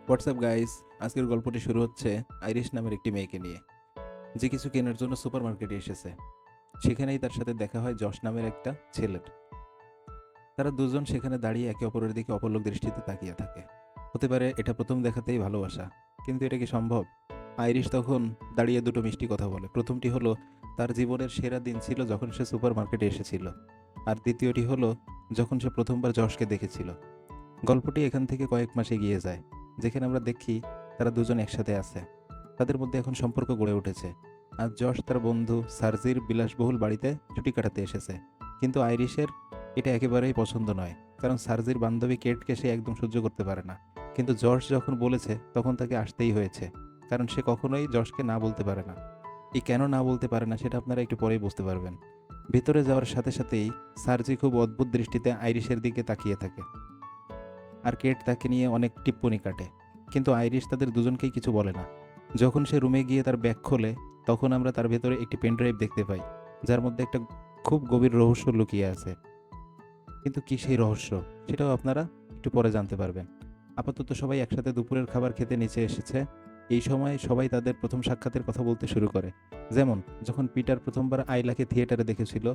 WhatsApp guys, আজকের গল্পটি শুরু হচ্ছে আইরিশ নামের একটি মেয়েকে নিয়ে, যে কিছু কেনার জন্য সুপার মার্কেটে এসেছে। সেখানেই তার সাথে দেখা হয় যশ নামের একটা ছেলের। তারা দুজন সেখানে দাঁড়িয়ে একে অপরের দিকে অপলক দৃষ্টিতে তাকিয়ে থাকে। হতে পারে এটা প্রথম দেখাতেই ভালোবাসা, কিন্তু এটা কি সম্ভব? আইরিশ তখন দাঁড়িয়ে দুটো মিষ্টি কথা বলে। প্রথমটি হলো তার জীবনের সেরা দিন ছিল যখন সে সুপার মার্কেটে এসেছিল, আর দ্বিতীয়টি হলো যখন সে প্রথমবার যশকে দেখেছিল। গল্পটি এখান থেকে কয়েক মাস এগিয়ে যায়, যেখানে আমরা দেখি তারা দুজন একসাথে আছে। তাদের মধ্যে এখন সম্পর্ক গড়ে উঠেছে। আর যশ তার বন্ধু সার্জির বিলাসবহুল বাড়িতে ছুটি কাটাতে এসেছে। কিন্তু আইরিশের এটা একেবারেই পছন্দ নয়, কারণ সার্জির বান্ধবী কেটকে সে একদম সহ্য করতে পারে না। কিন্তু যশ যখন বলেছে তখন তাকে আসতেই হয়েছে, কারণ সে কখনোই যশকে না বলতে পারে না। এই কেন না বলতে পারে না সেটা আপনারা একটু পরেই বুঝতে পারবেন। ভিতরে যাওয়ার সাথে সাথেই সার্জি খুব অদ্ভুত দৃষ্টিতে আইরিশের দিকে তাকিয়ে থাকে, আর কেট তাকে নিয়ে অনেক টিপ্পনি কাটে। কিন্তু আইরিশ তাদের দুজনকেই কিছু বলে না। যখন সে রুমে গিয়ে তার ব্যাগ খোলে, তখন আমরা তার ভেতরে একটি পেনড্রাইভ দেখতে পাই, যার মধ্যে একটা খুব গভীর রহস্য লুকিয়ে আছে। কিন্তু কি সেই রহস্য, সেটাও আপনারা একটু পরে জানতে পারবেন। আপাতত সবাই একসাথে দুপুরের খাবার খেতে নিচে এসেছে। এই সময় সবাই তাদের প্রথম সাক্ষাতের কথা বলতে শুরু করে। যেমন যখন পিটার প্রথমবার আইলাকে থিয়েটারে দেখেছিল,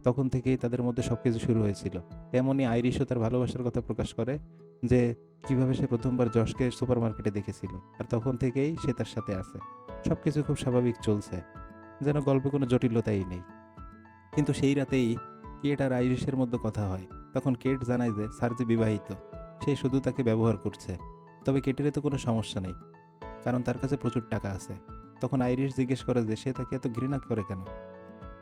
তখন থেকেই তাদের মধ্যে সবকিছু শুরু হয়েছিল। তেমনই আইরিশও তার ভালোবাসার কথা প্রকাশ করে, যে কিভাবে সে প্রথমবার যশকে সুপার মার্কেটে দেখেছিল, আর তখন থেকেই সে তার সাথে আছে। সবকিছু খুব স্বাভাবিক চলছে, যেন গল্পে কোনো জটিলতাই নেই। কিন্তু সেই রাতেই কেট আর আইরিশের মধ্যে কথা হয়। তখন কেট জানায় যে সার্জি বিবাহিত, সে শুধু তাকে ব্যবহার করছে। তবে কেটের তো কোনো সমস্যা নেই, কারণ তার কাছে প্রচুর টাকা আছে। তখন আইরিশ জিজ্ঞেস করে যে সে তাকে এত ঘৃণা করে কেন।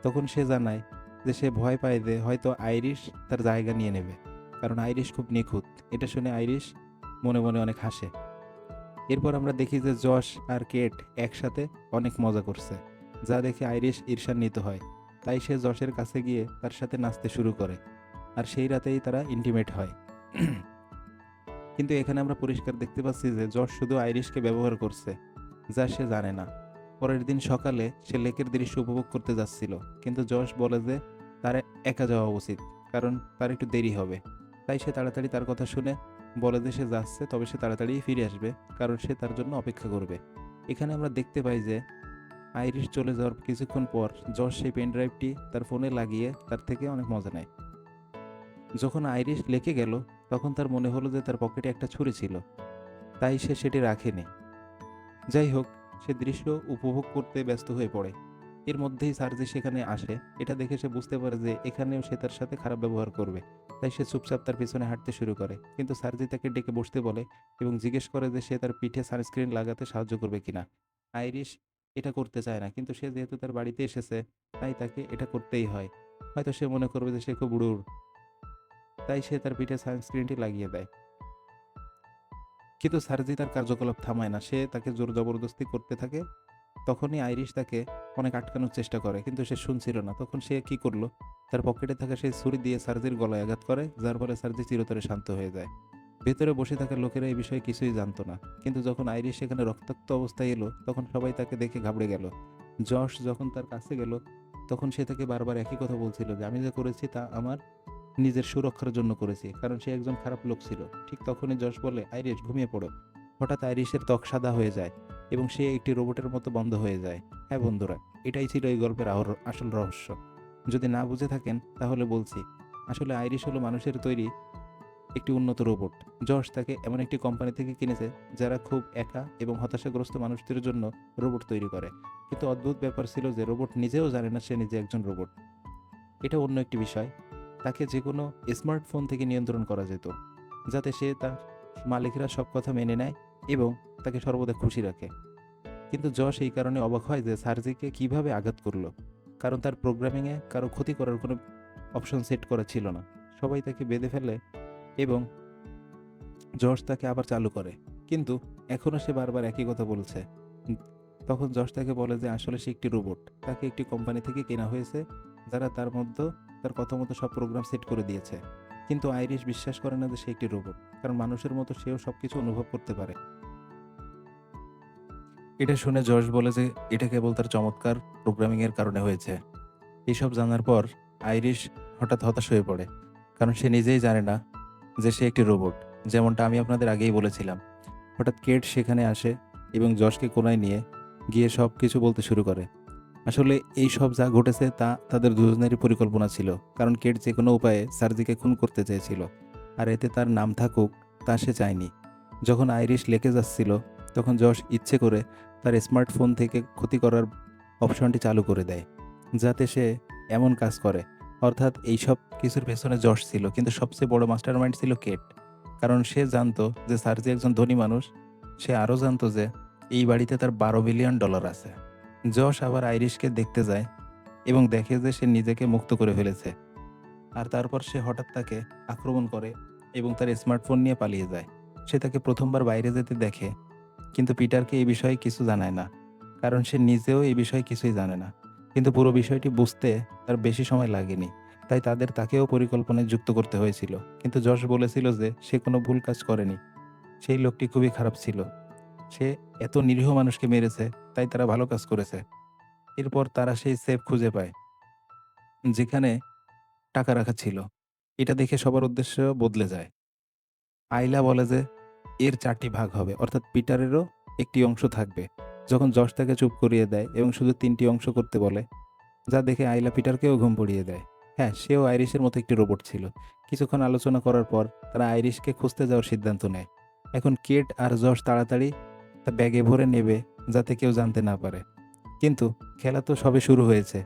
তখন সে জানায় যে সে ভয় পায় যে হয়তো আইরিশ তার জায়গা নিয়ে নেবে, কারণ আইরিশ খুব নিখুঁত। এটা শুনে আইরিশ মনে মনে অনেক হাসে। এরপর আমরা দেখি যে যশ আর কেট একসাথে অনেক মজা করছে, যা দেখে আইরিশ ঈর্ষান্বিত হয়। তাই সে যশের কাছে গিয়ে তার সাথে নাচতে শুরু করে, আর সেই রাতেই তারা ইন্টিমেট হয়। কিন্তু এখানে আমরা পরিষ্কার দেখতে পাচ্ছি যে যশ শুধু আইরিশকে ব্যবহার করছে, যা সে জানে না। পরের দিন সকালে সে লেকের দৃশ্য উপভোগ করতে যাচ্ছিল, কিন্তু যশ বলে যে তার একা যাওয়া উচিত, কারণ তার একটু দেরি হবে। তাই সে তাড়াতাড়ি তার কথা শুনে বলে যে সে যাচ্ছে, তবে সে তাড়াতাড়ি ফিরে আসবে, কারণ সে তার জন্য অপেক্ষা করবে। এখানে আমরা দেখতে পাই যে আইরিশ চলে যাওয়ার কিছুক্ষণ পর যশ সেই পেন ড্রাইভটি তার ফোনে লাগিয়ে তার থেকে অনেক মজা নেয়। যখন আইরিশ লেকে গেল, তখন তার মনে হলো যে তার পকেটে একটা ছুরি ছিল, তাই সে সেটি রাখেনি। যাই হোক, সে দৃশ্য উপভোগ করতে ব্যস্ত হয়ে পড়ে। এর মধ্যেই সার্জি সেখানে আসে। এটা দেখে সে বুঝতে পারে যে এখানেও সে তার সাথে খারাপ ব্যবহার করবে। তাই সে চুপচাপ তার পিছনে হাঁটতে শুরু করে, কিন্তু সার্জি তাকে ডেকে বসতে বলে এবং জিজ্ঞেস করে যে সে তার পিঠে সানস্ক্রিন লাগাতে সাহায্য করবে কিনা। আইরিশ এটা করতে চায় না, কিন্তু সে যেহেতু তার বাড়িতে এসেছে, তাই তাকে এটা করতেই হয়। হয়তো সে মনে করবে যে সে খুব রূঢ়, তাই সে তার পিঠে সানস্ক্রিনটি লাগিয়ে দেয়। কিন্তু সার্জি তার কার্যকলাপ থামায় না, সে তাকে জোর জবরদস্তি করতে থাকে। তখনই আইরিশ তাকে অনেক আটকানোর চেষ্টা করে, কিন্তু সে শুনছিল না। তখন সে কি করলো, তার পকেটে থাকা সেই ছুরি দিয়ে সার্জির গলায় আঘাত করে, যার ফলে সার্জি চিরতরে শান্ত হয়ে যায়। ভেতরে বসে থাকা লোকেরা এই বিষয়ে কিছুই জানতো না, কিন্তু যখন আইরিশ সেখানে রক্তাক্ত অবস্থায় এলো, তখন সবাই তাকে দেখে ঘাবড়ে গেল। যশ যখন তার কাছে গেল, তখন সে তাকে বারবার একই কথা বলছিল যে আমি যা করেছি তা আমার নিজের সুরক্ষার জন্য করেছি, কারণ সে একজন খারাপ লোক ছিল। ঠিক তখনই যশ বলে, আইরিশ ঘুমিয়ে পড়ো। হঠাৎ আইরিশের ত্বক সাদা হয়ে যায় এবং সে একটি রোবটের মতো বন্ধ হয়ে যায়। হ্যাঁ বন্ধুরা, এটাই ছিল এই গল্পের আসল রহস্য। যদি না বুঝে থাকেন তাহলে বলছি, আসলে আইরিশ হলো মানুষের তৈরি একটি উন্নত রোবট। যশ তাকে এমন একটি কোম্পানি থেকে কিনেছে যারা খুব একা এবং হতাশাগ্রস্ত মানুষদের জন্য রোবট তৈরি করে। কিন্তু অদ্ভুত ব্যাপার ছিল যে রোবট নিজেও জানে না সে নিজে একজন রোবট। এটা অন্য একটি বিষয়। তাকে যে কোনো স্মার্টফোন থেকে নিয়ন্ত্রণ করা যেত, যাতে সে তার মালিকরা সব কথা মেনে নেয় এবং তাকে সর্বদা খুশি রাখে। কিন্তু যশ এই কারণে অবাক হয় যে সার্জিকে কিভাবে আঘাত করলো, কারণ তার প্রোগ্রামিংয়ে কারো ক্ষতি করার কোনো অপশন সেট করা ছিল না। সবাই তাকে বেঁধে ফেলে এবং যশ তাকে আবার চালু করে, কিন্তু এখনও সে বারবার একই কথা বলছে। উম, তখন যশ তাকে বলে যে আসলে সে একটি রোবট, তাকে একটি কোম্পানি থেকে কেনা হয়েছে, যারা তার মধ্যে তার কথা মতো সব প্রোগ্রাম সেট করে দিয়েছে। কিন্তু আইরিশ বিশ্বাস করে না যে সে একটি রোবট, কারণ মানুষের মতো সেও সবকিছু অনুভব করতে পারে। এটা শুনে যশ বলে যে এটা কেবল তার চমৎকার প্রোগ্রামিং এর কারণে হয়েছে। এইসব জানার পর আইরিশ হঠাৎ হতাশ হয়ে পড়ে, কারণ সে নিজেই জানে না যে সে একটি রোবট, যেমনটা আমি আপনাদের আগেই বলেছিলাম। হঠাৎ কেট সেখানে আসে এবং যশকে কোনায় নিয়ে গিয়ে সব কিছু বলতে শুরু করে। আসলে এই সব যা ঘটেছে তা তাদের দুজনেরই পরিকল্পনা ছিল, কারণ কেট যে কোনো উপায়ে সার্জিকে খুন করতে চেয়েছিল, আর এতে তার নাম থাকুক তা সে চায়নি। যখন আইরিশ লেকে যাচ্ছিল তখন যশ ইচ্ছে করে তার স্মার্টফোন থেকে ক্ষতি করার অপশনটি চালু করে দেয়, যাতে সে এমন কাজ করে। অর্থাৎ এই সব কিছুর পেছনে যশ ছিল, কিন্তু সবচেয়ে বড় মাস্টারমাইন্ড ছিল কেট। কারণ সে জানতো যে সার্জি একজন ধনী মানুষ। সে আরও জানতো যে এই বাড়িতে তার $12 বিলিয়ন আছে। যশ আবার আইরিশকে দেখতে যায় এবং দেখে যে সে নিজেকে মুক্ত করে ফেলেছে। আর তারপর সে হঠাৎ তাকে আক্রমণ করে এবং তার স্মার্টফোন নিয়ে পালিয়ে যায়। সে তাকে প্রথমবার বাইরে যেতে দেখে, কিন্তু পিটারকে এই বিষয়ে কিছু জানায় না, কারণ সে নিজেও এই বিষয়ে কিছুই জানে না। কিন্তু পুরো বিষয়টি বুঝতে তার বেশি সময় লাগেনি, তাই তাকেও পরিকল্পনায় যুক্ত করতে হয়েছিল। কিন্তু যশ বলেছিল যে সে কোনো ভুল কাজ করেনি, সেই লোকটি খুবই খারাপ ছিল। সে এত নিরীহ মানুষকে মেরেছে, তাই তারা ভালো কাজ করেছে। এরপর তারা সেই সেফ খুঁজে পায় যেখানে টাকা রাখা ছিল। এটা দেখে সবার উদ্দেশ্য বদলে যায়। আইলা বলে যে এর 4টি ভাগ হবে, অর্থাৎ পিটারেরও একটি অংশ থাকবে। যখন যশ তাকে চুপ করিয়ে দেয় এবং শুধু 3টি অংশ করতে বলে, যা দেখে আইলা পিটারকেও ঘুম পড়িয়ে দেয়। হ্যাঁ, সেও আইরিশের মতো একটি রোবট ছিল। কিছুক্ষণ আলোচনা করার পর তারা আইরিশকে খুঁজতে যাওয়ার সিদ্ধান্ত নেয়। এখন কেট আর যশ তাড়াতাড়ি তা ব্যাগে ভরে নেবে, যাতে কেউ জানতে না পারে। কিন্তু খেলা তো সবে শুরু হয়েছে,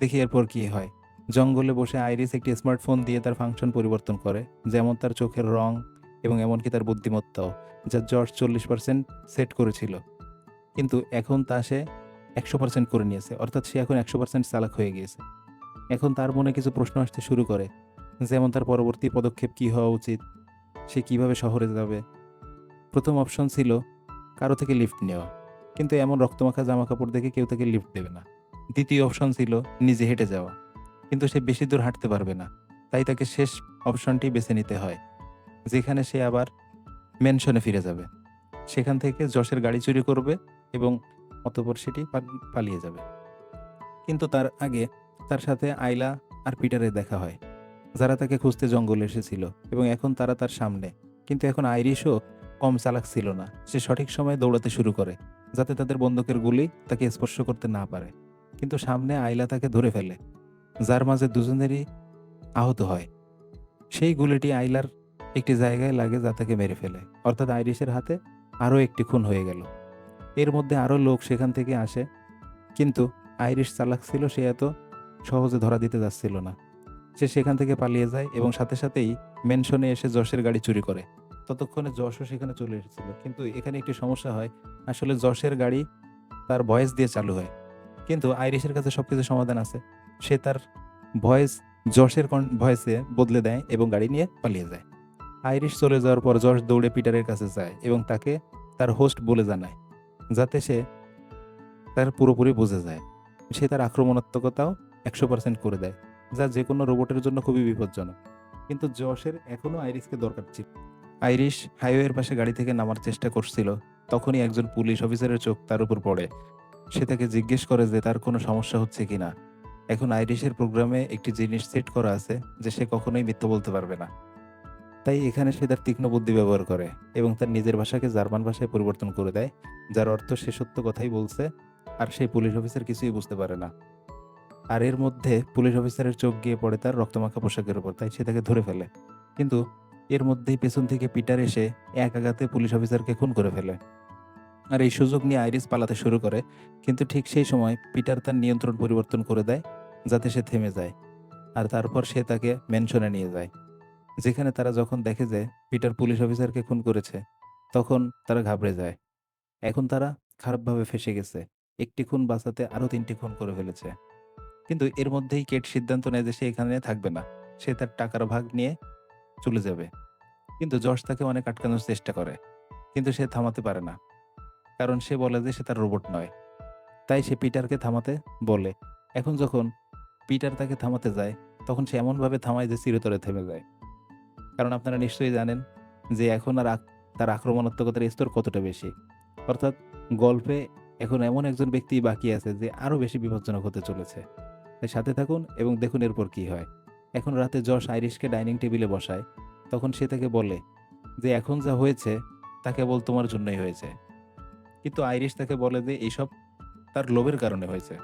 দেখি এরপর কি হয়। জঙ্গলে বসে আইরিস একটি স্মার্টফোন দিয়ে তার ফাংশন পরিবর্তন করে, যেমন তার চোখের রং এবং এমনকি তার বুদ্ধিমত্তাও, যা জর্জ 40% সেট করেছিল। কিন্তু এখন তা সে 100% করে নিয়েছে, অর্থাৎ সে এখন 100% চালাক হয়ে গিয়েছে। এখন তার মনে কিছু প্রশ্ন আসতে শুরু করে, যেমন তার পরবর্তী পদক্ষেপ কী হওয়া উচিত, সে কিভাবে শহরে যাবে। প্রথম অপশন ছিল কারো থেকে লিফট নেওয়া, কিন্তু এমন রক্তমাখা জামাকাপড় দেখে কেউ তাকে লিফট দেবে না। দ্বিতীয় অপশন ছিল নিজে হেঁটে যাওয়া, কিন্তু সে বেশি দূর হাঁটতে পারবে না, তাই তাকে শেষ অপশনটি বেছে নিতে হয়, যেখানে সে আবার ম্যানশনে ফিরে যাবে। সেখান থেকে যশের গাড়ি চুরি করবে এবং অতঃপর সেটি পালিয়ে যাবে। কিন্তু তার আগে তার সাথে আইলা আর পিটারের দেখা হয়, যারা তাকে খুঁজতে জঙ্গলে এসেছিল এবং এখন তারা তার সামনে। কিন্তু এখন আইরিশও কম চালাক ছিল না। সে সঠিক সময়ে দৌড়াতে শুরু করে, যাতে তাদের বন্দুকের গুলি তাকে স্পর্শ করতে না পারে। কিন্তু সামনে আইলা তাকে ধরে ফেলে, যার মাঝে দুজনেরই আহত হয়। সেই গুলিটি আইলার একটি জায়গায় লাগে, যা তাকে মেরে ফেলে। অর্থাৎ আইরিশের হাতে আরও একটি খুন হয়ে গেল। এর মধ্যে আরও লোক সেখান থেকে আসে, কিন্তু আইরিশ চালাক ছিল, সে এত সহজে ধরা দিতে যাচ্ছিল না। সে সেখান থেকে পালিয়ে যায় এবং সাথে সাথেই ম্যানশনে এসে যশের গাড়ি চুরি করে। ততক্ষণে যশও সেখানে চলে এসেছিল, কিন্তু এখানে একটি সমস্যা হয়। আসলে যশের গাড়ি তার ভয়েস দিয়ে চালু হয়, কিন্তু আইরিশের কাছে সবকিছু সমাধান আছে। সে তার ভয়েস যশের ভয়েসে বদলে দেয় এবং গাড়ি নিয়ে পালিয়ে যায়। আইরিশ চলে যাওয়ার পর যশ দৌড়ে পিটারের কাছে যায় এবং তাকে তার হোস্ট বলে জানায়, যাতে সে তার পুরোপুরি বুঝে যায়। সে তার আক্রমণাত্মকতাও 100% করে দেয়, যা যে কোনো রোবটের জন্য খুবই বিপজ্জনক। কিন্তু যশের এখনও আইরিশকে দরকার ছিল। আইরিশ হাইওয়ের পাশে গাড়ি থেকে নামার চেষ্টা করছিল, তখনই একজন পুলিশ অফিসারের চোখ তার উপর পড়ে। সে তাকে জিজ্ঞেস করে যে তার কোনো সমস্যা হচ্ছে কিনা। এখন আইরিশের প্রোগ্রামে একটি জিনিস সেট করা আছে যে সে কখনোই মিথ্যা বলতে পারবে না। তাই এখানে সে তার তীক্ষ্ণ বুদ্ধি ব্যবহার করে এবং তার নিজের ভাষাকে জার্মান ভাষায় পরিবর্তন করে দেয়, যার অর্থ সে সত্য কথাই বলছে, আর সেই পুলিশ অফিসার কিছুই বুঝতে পারে না। আর এর মধ্যে পুলিশ অফিসারের চোখ গিয়ে পড়ে তার রক্তমাখা পোশাকের উপর, তাই সে তাকে ধরে ফেলে। কিন্তু এর মধ্যেই পেছন থেকে পিটার এসে এক আঘাতে পুলিশ অফিসারকে খুন করে ফেলে। আর এই সুযোগ নিয়ে আইরিস পালাতে শুরু করে, কিন্তু ঠিক সেই সময় পিটার তার নিয়ন্ত্রণ পরিবর্তন করে দেয়, যাতে সে থেমে যায়। আর তারপর সে তাকে ম্যানশনে নিয়ে যায়, যেখানে তারা যখন দেখে যে পিটার পুলিশ অফিসারকে খুন করেছে, তখন তারা ঘাবড়ে যায়। এখন তারা খারাপভাবে ফেঁসে গেছে। একটি খুন বাঁচাতে আরও 3টি খুন করে ফেলেছে। কিন্তু এর মধ্যেই কেট সিদ্ধান্ত নেয় যে সে এখানে থাকবে না, সে তার টাকার ভাগ নিয়ে চলে যাবে। কিন্তু যশ তাকে অনেক আটকানোর চেষ্টা করে, কিন্তু সে থামাতে পারে না, কারণ সে বলে যে সে তার রোবট নয়। তাই সে পিটারকে থামাতে বলে। এখন যখন পিটার তাকে থামাতে যায়, তখন সে এমনভাবে থামায় যে চিরতরে থেমে যায়। কারণ আপনারা নিশ্চয়ই জানেন যে এখন আর তার আক্রমণাত্মকতার স্তর কতটা বেশি। অর্থাৎ গল্পে এখন এমন একজন ব্যক্তি বাকি আছে যে আরও বেশি বিপজ্জনক হতে চলেছে। তাই সাথে থাকুন এবং দেখুন এরপর কি হয়। এখন রাতে যশ আইরিশকে ডাইনিং টেবিলে বসায়। তখন সে তাকে বলে যে এখন যা হয়েছে তা কেবল তোমার জন্যই হয়েছে। কিন্তু আইরিশ তাকে বলে যে এইসব তার লোভের কারণে হয়েছে।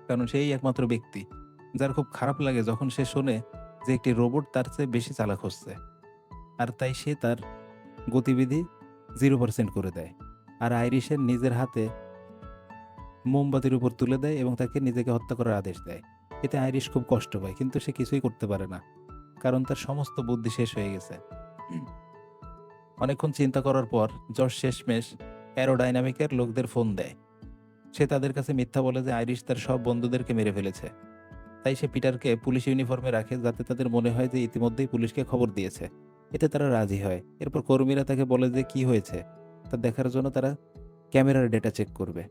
কারণ সেই একমাত্র ব্যক্তি যার খুব খারাপ লাগে যখন সে শোনে যে একটি রোবট তার চেয়ে বেশি চালাক হচ্ছে। আর তাই সে তার গতিবিধি 0% করে দেয়। আর আইরিশের নিজের হাতে মোমবাতির উপর তুলে দেয় এবং তাকে নিজেকে হত্যা করার আদেশ দেয়। এতে আইরিশ খুব কষ্ট পায়, কিন্তু সে কিছুই করতে পারে না। কারণ তার সমস্ত বুদ্ধি শেষ হয়ে গেছে। অনেকক্ষণ চিন্তা করার পর জশ শেষমেশ অ্যারোডাইনামিকের লোকদের ফোন দেয়। সে তাদের কাছে মিথ্যা বলে যে আইরিশ তার সব বন্ধুদেরকে মেরে ফেলেছে। তাই সে পিটারকে পুলিশ ইউনিফর্মে রাখে যাতে তাদের মনে হয় যে ইতিমধ্যেই পুলিশকে খবর দিয়েছে। এতে তারা রাজি হয়। এরপর কর্মীরা তাকে বলে যে কি হয়েছে তা দেখার জন্য তারা ক্যামেরার ডেটা চেক করবে।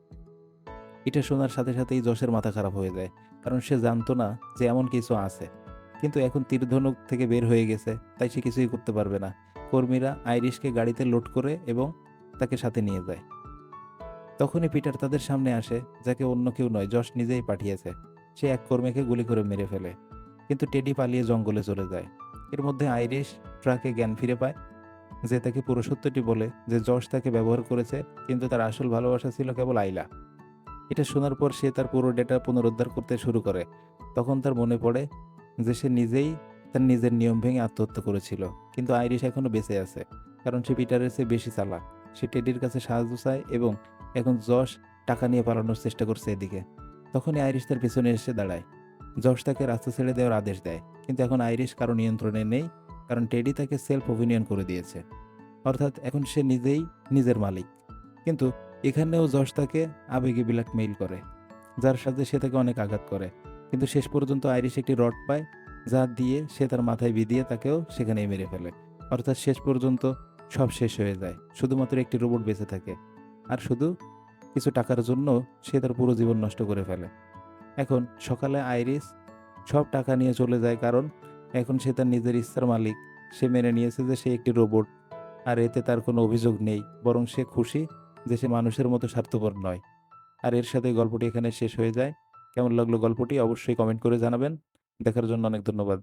এটা শোনার সাথে সাথেই যশের মাথা খারাপ হয়ে যায়, কারণ সে জানতো না যে এমন কিছু আছে। কিন্তু এখন তীরধনুক থেকে বের হয়ে গেছে, তাই সে কিছুই করতে পারবে না। কর্মীরা আইরিশকে গাড়িতে লোড করে এবং তাকে সাথে নিয়ে যায়। তখনই পিটার তাদের সামনে আসে, যাকে অন্য কেউ নয়, যশ নিজেই পাঠিয়েছে। সে এক কর্মীকে গুলি করে মেরে ফেলে, কিন্তু টেডি পালিয়ে জঙ্গলে চলে যায়। এর মধ্যে আইরিশ ট্রাকে জ্ঞান ফিরে পায়, যে তাকে পুরো সত্যটি বলে যে যশ তাকে ব্যবহার করেছে, কিন্তু তার আসল ভালোবাসা ছিল কেবল আইলা। এটা শোনার পর সে তার পুরো ডেটা পুনরুদ্ধার করতে শুরু করে। তখন তার মনে পড়ে যে সে নিজেই তার নিজের নিয়ম ভেঙে আত্মহত্যা করেছিল। কিন্তু আইরিশ এখনো বেঁচে আছে, কারণ সে পিটারের চেয়ে বেশি চালাক। সে টেডির কাছে সাহায্য চায় এবং এখন যশ টাকা নিয়ে পালানোর চেষ্টা করছে এদিকে। তখনই আইরিশ তার পেছনে এসে দাঁড়ায়। যশ তাকে রাস্তা ছেড়ে দেওয়ার আদেশ দেয়, কিন্তু এখন আইরিশ কারো নিয়ন্ত্রণে নেই, কারণ টেডি তাকে সেলফ অভিনয়ন করে দিয়েছে। অর্থাৎ এখন সে নিজেই নিজের মালিক। কিন্তু এখানেও যশ তাকে আবেগে ব্ল্যাকমেইল করে, যার সাথে সে তাকে অনেক আঘাত করে। কিন্তু শেষ পর্যন্ত আইরিশ একটি রড পায়, যা দিয়ে সে তার মাথায় বিধিয়ে তাকেও সেখানেই মেরে ফেলে। অর্থাৎ শেষ পর্যন্ত সব শেষ হয়ে যায়, শুধুমাত্র একটি রোবট বেঁচে থাকে। আর শুধু কিছু টাকার জন্য সে তার পুরো জীবন নষ্ট করে ফেলে। এখন সকালে আইরিশ সব টাকা নিয়ে চলে যায়, কারণ এখন সে তার নিজের ইচ্ছার মালিক। সে মেনে নিয়েছে যে সে একটি রোবট, আর এতে তার কোনো অভিযোগ নেই, বরং সে খুশি যে সে মানুষের মতো স্বার্থপর নয়। আর এর সাথে গল্পটি এখানে শেষ হয়ে যায়। কেমন লাগলো গল্পটি অবশ্যই কমেন্ট করে জানাবেন। দেখার জন্য অনেক ধন্যবাদ।